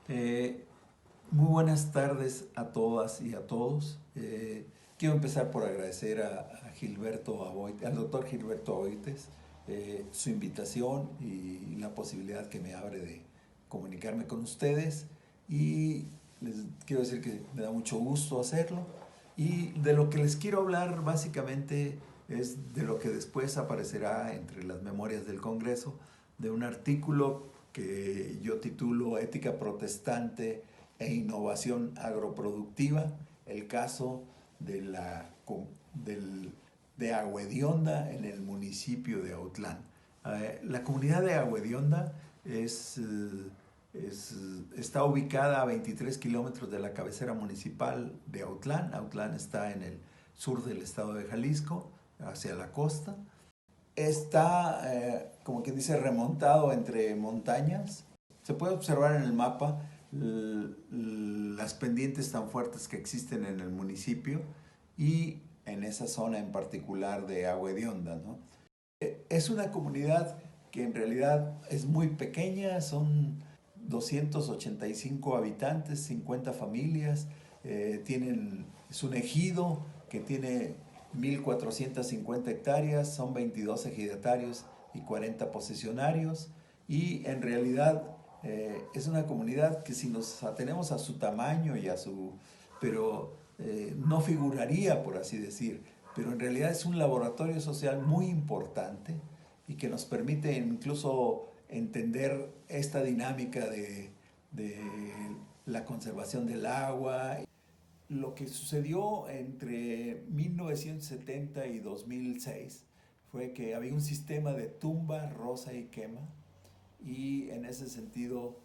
Eh, Muy buenas tardes a todas y a todos. Quiero empezar por agradecer a Gilberto Aboites, al doctor Gilberto Aboites, su invitación y la posibilidad que me abre de comunicarme con ustedes. Y les quiero decir que me da mucho gusto hacerlo. Y de lo que les quiero hablar básicamente es de lo que después aparecerá entre las memorias del Congreso, de un artículo que yo titulo Ética Protestante e Innovación Agroproductiva, el caso de, de Agua Hedionda en el municipio de Autlán. La comunidad de Agua Hedionda es, está ubicada a 23 kilómetros de la cabecera municipal de Autlán. Autlán está en el sur del estado de Jalisco, hacia la costa. Está, como quien dice, remontado entre montañas. Se puede observar en el mapa las pendientes tan fuertes que existen en el municipio y en esa zona en particular de Agua Hedionda, ¿no? Es una comunidad que en realidad es muy pequeña, son 285 habitantes, 50 familias, es un ejido que tiene 1.450 hectáreas, son 22 ejidatarios y 40 posesionarios, y en realidad es una comunidad que, si nos atenemos a su tamaño y a su... pero no figuraría, por así decir, pero en realidad es un laboratorio social muy importante y que nos permite incluso entender esta dinámica de la conservación del agua. Lo que sucedió entre 1970 y 2006 fue que había un sistema de tumba, roza y quema, y en ese sentido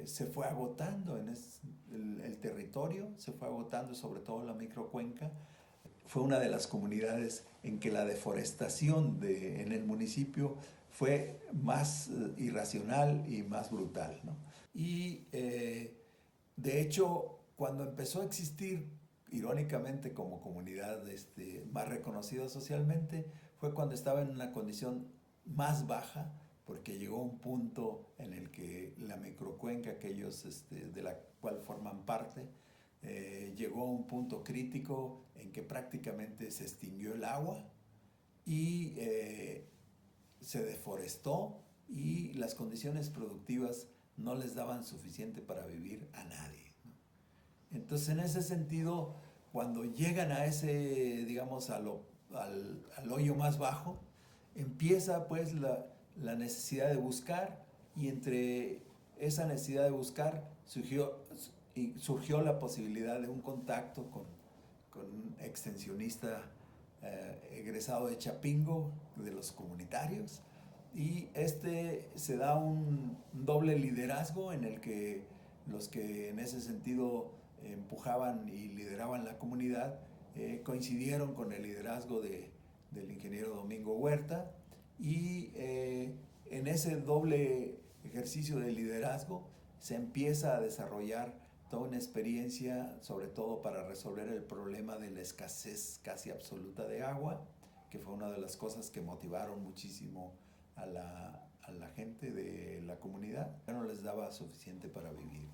se fue agotando el territorio, se fue agotando sobre todo la microcuenca. Fue una de las comunidades en que la deforestación en el municipio fue más irracional y más brutal, ¿no? Y de hecho, cuando empezó a existir, irónicamente, como comunidad más reconocida socialmente, fue cuando estaba en una condición más baja, porque llegó un punto en el que la microcuenca que ellos, de la cual forman parte, llegó a un punto crítico en que prácticamente se extinguió el agua y se deforestó, y las condiciones productivas no les daban suficiente para vivir a nadie, ¿no? Entonces, en ese sentido, cuando llegan a ese, digamos, al hoyo más bajo, empieza pues la necesidad de buscar, y entre esa necesidad de buscar surgió la posibilidad de un contacto con un extensionista egresado de Chapingo, de los comunitarios, y se da un doble liderazgo en el que los que en ese sentido empujaban y lideraban la comunidad coincidieron con el liderazgo del ingeniero Domingo Huerta, y en ese doble ejercicio de liderazgo se empieza a desarrollar toda una experiencia, sobre todo para resolver el problema de la escasez casi absoluta de agua, que fue una de las cosas que motivaron muchísimo a la gente de la comunidad. Ya no les daba suficiente para vivir.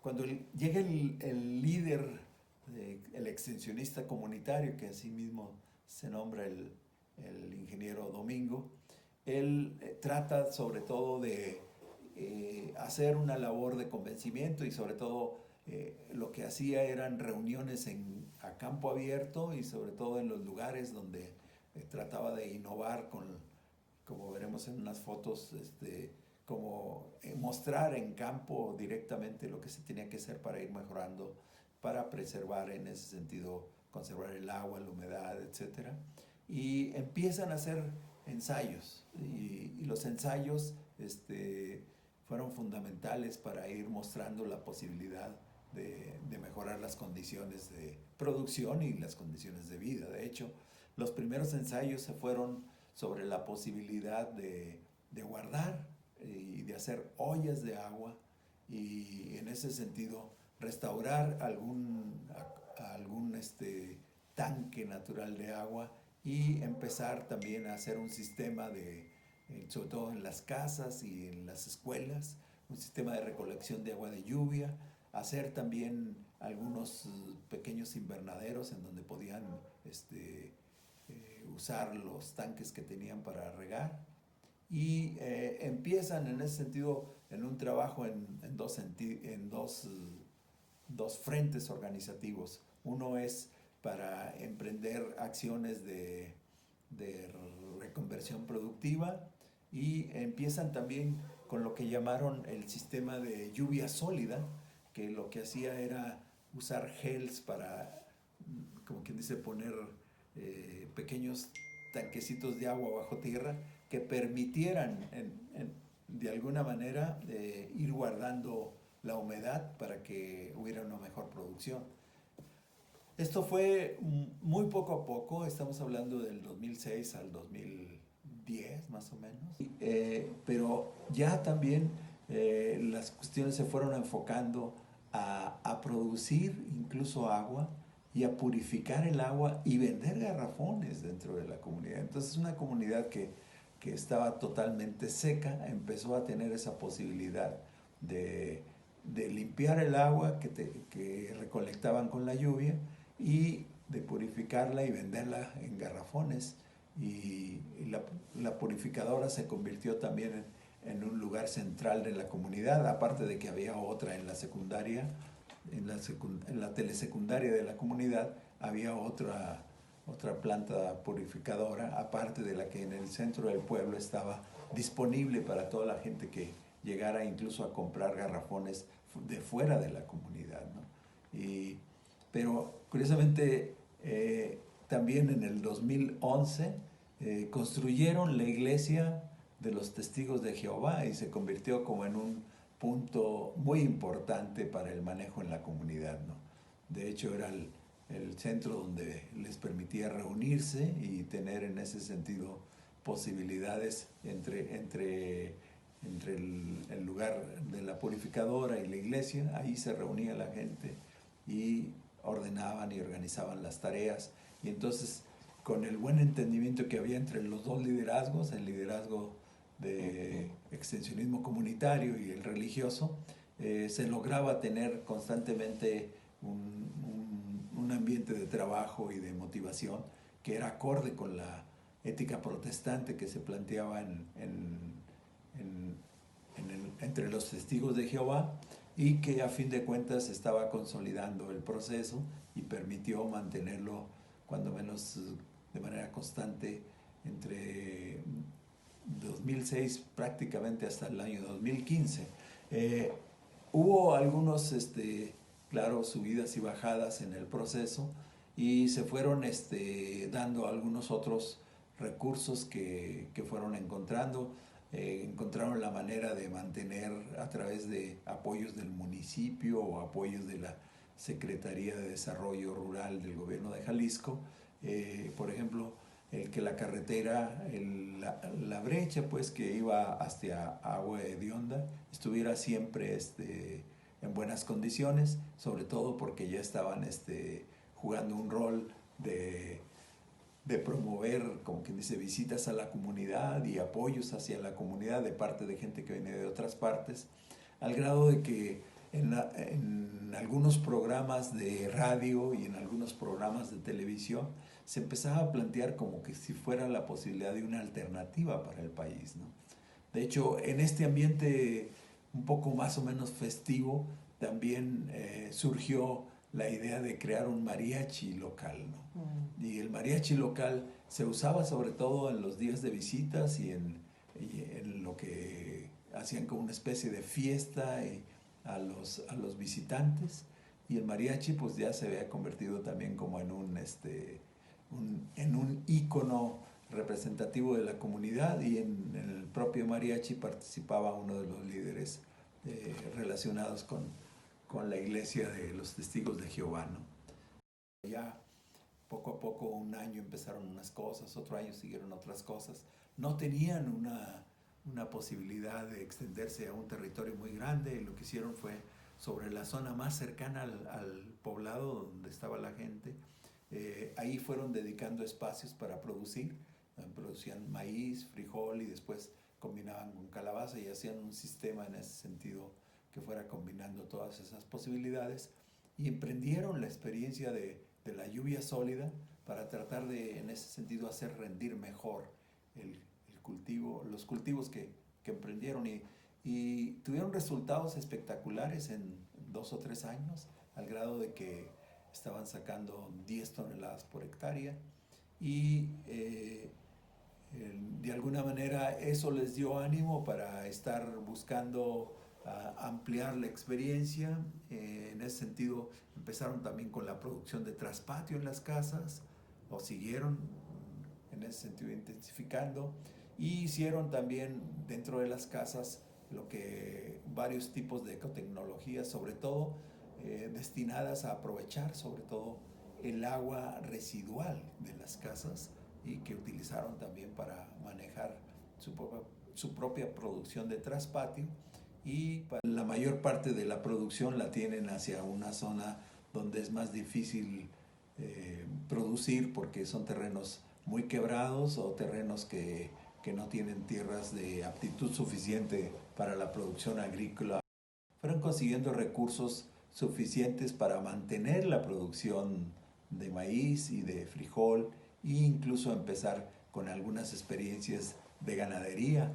Cuando llega el líder, el extensionista comunitario, que así mismo se nombra el ingeniero Domingo, él trata sobre todo de hacer una labor de convencimiento, y sobre todo lo que hacía eran reuniones a campo abierto, y sobre todo en los lugares donde trataba de innovar como veremos en unas fotos, como mostrar en campo directamente lo que se tenía que hacer para ir mejorando, para preservar en ese sentido, conservar el agua, la humedad, etcétera. Y empiezan a hacer ensayos, y los ensayos fueron fundamentales para ir mostrando la posibilidad de mejorar las condiciones de producción y las condiciones de vida. De hecho, los primeros ensayos se fueron sobre la posibilidad de guardar y de hacer ollas de agua, y en ese sentido restaurar algún tanque natural de agua, y empezar también a hacer un sistema sobre todo en las casas y en las escuelas, un sistema de recolección de agua de lluvia, hacer también algunos pequeños invernaderos en donde podían usar los tanques que tenían para regar. Y empiezan en ese sentido en un trabajo en dos frentes organizativos. Uno es para emprender acciones de reconversión productiva, y empiezan también con lo que llamaron el sistema de lluvia sólida, que lo que hacía era usar gels para, como quien dice, poner pequeños tanquecitos de agua bajo tierra que permitieran de alguna manera ir guardando la humedad para que hubiera una mejor producción. Esto fue muy poco a poco, estamos hablando del 2006 al 2010 más o menos, pero ya también las cuestiones se fueron enfocando a producir incluso agua y a purificar el agua y vender garrafones dentro de la comunidad. Entonces una comunidad que estaba totalmente seca empezó a tener esa posibilidad de limpiar el agua que recolectaban con la lluvia y de purificarla y venderla en garrafones. Y la purificadora se convirtió también en un lugar central de la comunidad, aparte de que había otra en la secundaria, en la telesecundaria de la comunidad, había otra planta purificadora, aparte de la que en el centro del pueblo estaba disponible para toda la gente que llegara incluso a comprar garrafones de fuera de la comunidad, ¿no? Pero curiosamente también en el 2011 construyeron la iglesia de los Testigos de Jehová y se convirtió como en un punto muy importante para el manejo en la comunidad, ¿no? De hecho era el centro donde les permitía reunirse y tener en ese sentido posibilidades entre el lugar de la purificadora y la iglesia. Ahí se reunía la gente y ordenaban y organizaban las tareas. Y entonces, con el buen entendimiento que había entre los dos liderazgos, el liderazgo de extensionismo comunitario y el religioso, se lograba tener constantemente un ambiente de trabajo y de motivación que era acorde con la ética protestante que se planteaba entre los testigos de Jehová, y que a fin de cuentas estaba consolidando el proceso y permitió mantenerlo cuando menos de manera constante entre 2006 prácticamente hasta el año 2015. Hubo algunos, claro, subidas y bajadas en el proceso, y se fueron dando algunos otros recursos que fueron encontrando. Encontraron la manera de mantener a través de apoyos del municipio o apoyos de la Secretaría de Desarrollo Rural del Gobierno de Jalisco, por ejemplo, el que la carretera, la brecha pues que iba hacia Agua Hedionda estuviera siempre en buenas condiciones, sobre todo porque ya estaban jugando un rol de promover, como quien dice, visitas a la comunidad y apoyos hacia la comunidad de parte de gente que viene de otras partes, al grado de que en algunos programas de radio y en algunos programas de televisión se empezaba a plantear como que si fuera la posibilidad de una alternativa para el país, ¿no? De hecho, en este ambiente un poco más o menos festivo, también surgió la idea de crear un mariachi local, ¿no? Y el mariachi local se usaba sobre todo en los días de visitas y en lo que hacían como una especie de fiesta a los visitantes, y el mariachi pues ya se había convertido también como en un ícono representativo de la comunidad, y en el propio mariachi participaba uno de los líderes relacionados con la iglesia de los Testigos de Jehová, ¿no? Ya poco a poco, un año empezaron unas cosas, otro año siguieron otras cosas. No tenían una posibilidad de extenderse a un territorio muy grande, y lo que hicieron fue sobre la zona más cercana al poblado donde estaba la gente. Ahí fueron dedicando espacios para producir. Producían maíz, frijol, y después combinaban con calabaza y hacían un sistema en ese sentido que fuera combinando todas esas posibilidades, y emprendieron la experiencia de la lluvia sólida para tratar de, en ese sentido, hacer rendir mejor el cultivo, los cultivos que emprendieron, y tuvieron resultados espectaculares en 2 o 3 años, al grado de que estaban sacando 10 toneladas por hectárea, y de alguna manera eso les dio ánimo para estar buscando ampliar la experiencia. En ese sentido empezaron también con la producción de traspatio en las casas, o siguieron en ese sentido intensificando, y hicieron también dentro de las casas lo que varios tipos de ecotecnologías, sobre todo destinadas a aprovechar sobre todo el agua residual de las casas, y que utilizaron también para manejar su propia producción de traspatio, y la mayor parte de la producción la tienen hacia una zona donde es más difícil producir, porque son terrenos muy quebrados o terrenos que no tienen tierras de aptitud suficiente para la producción agrícola. Fueron consiguiendo recursos suficientes para mantener la producción de maíz y de frijol, e incluso empezar con algunas experiencias de ganadería.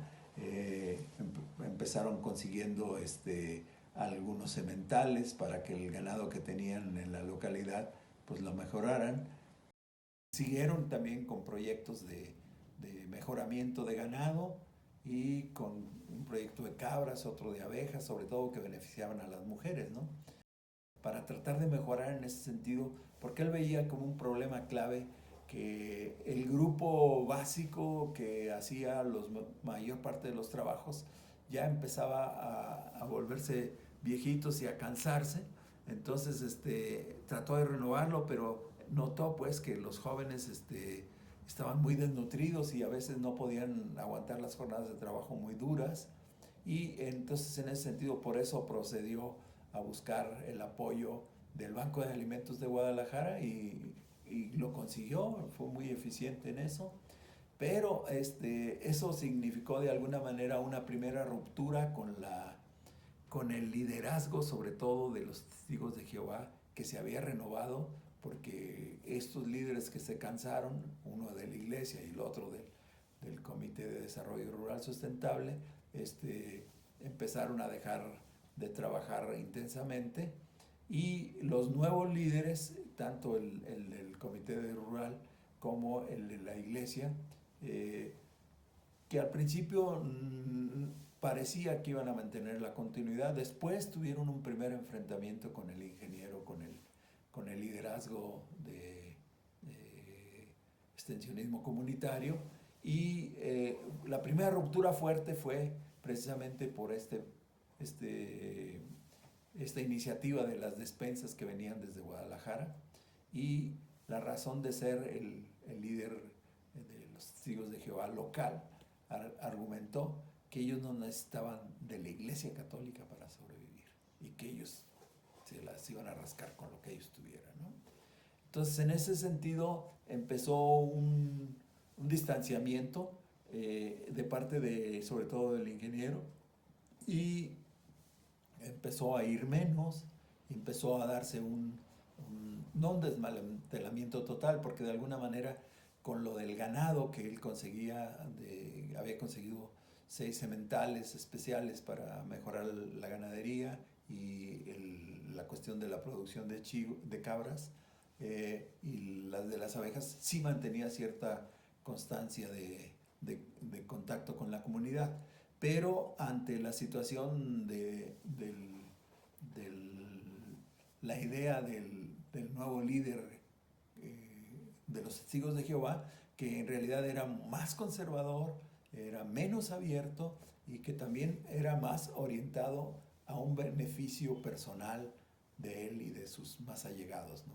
Empezaron consiguiendo algunos sementales para que el ganado que tenían en la localidad pues lo mejoraran. Siguieron también con proyectos de mejoramiento de ganado, y con un proyecto de cabras, otro de abejas, sobre todo que beneficiaban a las mujeres, ¿no? Para tratar de mejorar en ese sentido, porque él veía como un problema clave que el grupo básico que hacía la mayor parte de los trabajos ya empezaba a volverse viejitos y a cansarse. Entonces trató de renovarlo, pero notó pues que los jóvenes estaban muy desnutridos y a veces no podían aguantar las jornadas de trabajo muy duras, y entonces en ese sentido por eso procedió a buscar el apoyo del Banco de Alimentos de Guadalajara, y lo consiguió, fue muy eficiente en eso. Pero eso significó de alguna manera una primera ruptura con el liderazgo, sobre todo de los testigos de Jehová, que se había renovado, porque estos líderes que se cansaron, uno de la iglesia y el otro del Comité de Desarrollo Rural Sustentable, empezaron a dejar de trabajar intensamente, y los nuevos líderes, tanto el del Comité de Rural como el de la iglesia, que al principio parecía que iban a mantener la continuidad, después tuvieron un primer enfrentamiento con el ingeniero, con el liderazgo de extensionismo comunitario, y la primera ruptura fuerte fue precisamente por esta iniciativa de las despensas que venían desde Guadalajara, y la razón de ser el líder de los testigos de Jehová local argumentó que ellos no necesitaban de la Iglesia Católica para sobrevivir, y que ellos se las iban a rascar con lo que ellos tuvieran, ¿no? Entonces, en ese sentido, empezó un distanciamiento de parte sobre todo del ingeniero, y empezó a ir menos, empezó a darse no un desmantelamiento total, porque de alguna manera con lo del ganado que él conseguía, había conseguido 6 sementales especiales para mejorar la ganadería y la cuestión de la producción de cabras, y las de las abejas, sí mantenía cierta constancia de contacto con la comunidad. Pero ante la situación de la idea del nuevo líder de los testigos de Jehová, que en realidad era más conservador, era menos abierto, y que también era más orientado a un beneficio personal de él y de sus más allegados, ¿no?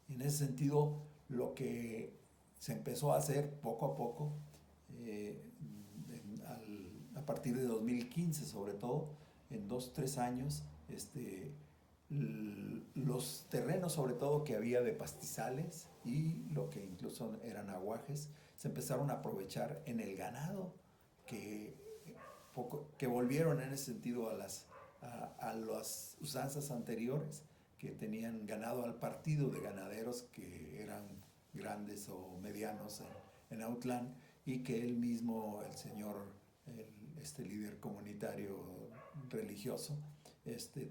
Y en ese sentido, lo que se empezó a hacer poco a poco, a partir de 2015 sobre todo, en 2 o 3 años, los terrenos sobre todo que había de pastizales y lo que incluso eran aguajes, se empezaron a aprovechar en el ganado, que que volvieron en ese sentido a las usanzas anteriores, que tenían ganado al partido de ganaderos que eran grandes o medianos en Autlán, y que él mismo, el señor, este líder comunitario religioso,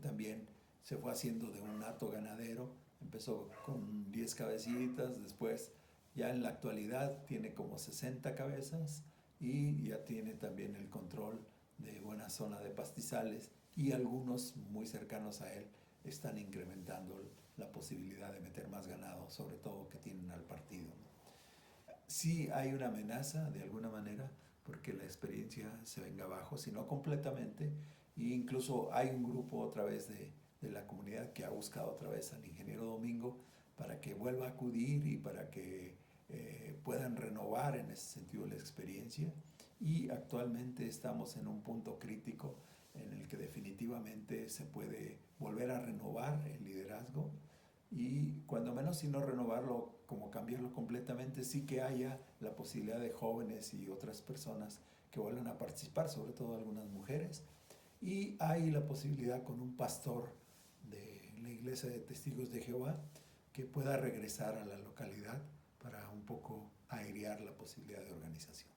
también se fue haciendo de un hato ganadero. Empezó con 10 cabecitas, después ya en la actualidad tiene como 60 cabezas, y ya tiene también el control de buena zona de pastizales, y algunos muy cercanos a él están incrementando la posibilidad de meter más ganado, sobre todo que tienen al partido. Sí hay una amenaza de alguna manera porque la experiencia se venga abajo, si no completamente, e incluso hay un grupo otra vez de la comunidad que ha buscado otra vez al ingeniero Domingo para que vuelva a acudir y para que puedan renovar en ese sentido la experiencia, y actualmente estamos en un punto crítico en el que definitivamente se puede volver a renovar el liderazgo, y cuando menos, si no renovarlo, como cambiarlo completamente, sí que haya la posibilidad de jóvenes y otras personas que vuelvan a participar, sobre todo algunas mujeres, y hay la posibilidad con un pastor de la Iglesia de Testigos de Jehová que pueda regresar a la localidad para un poco airear la posibilidad de organización.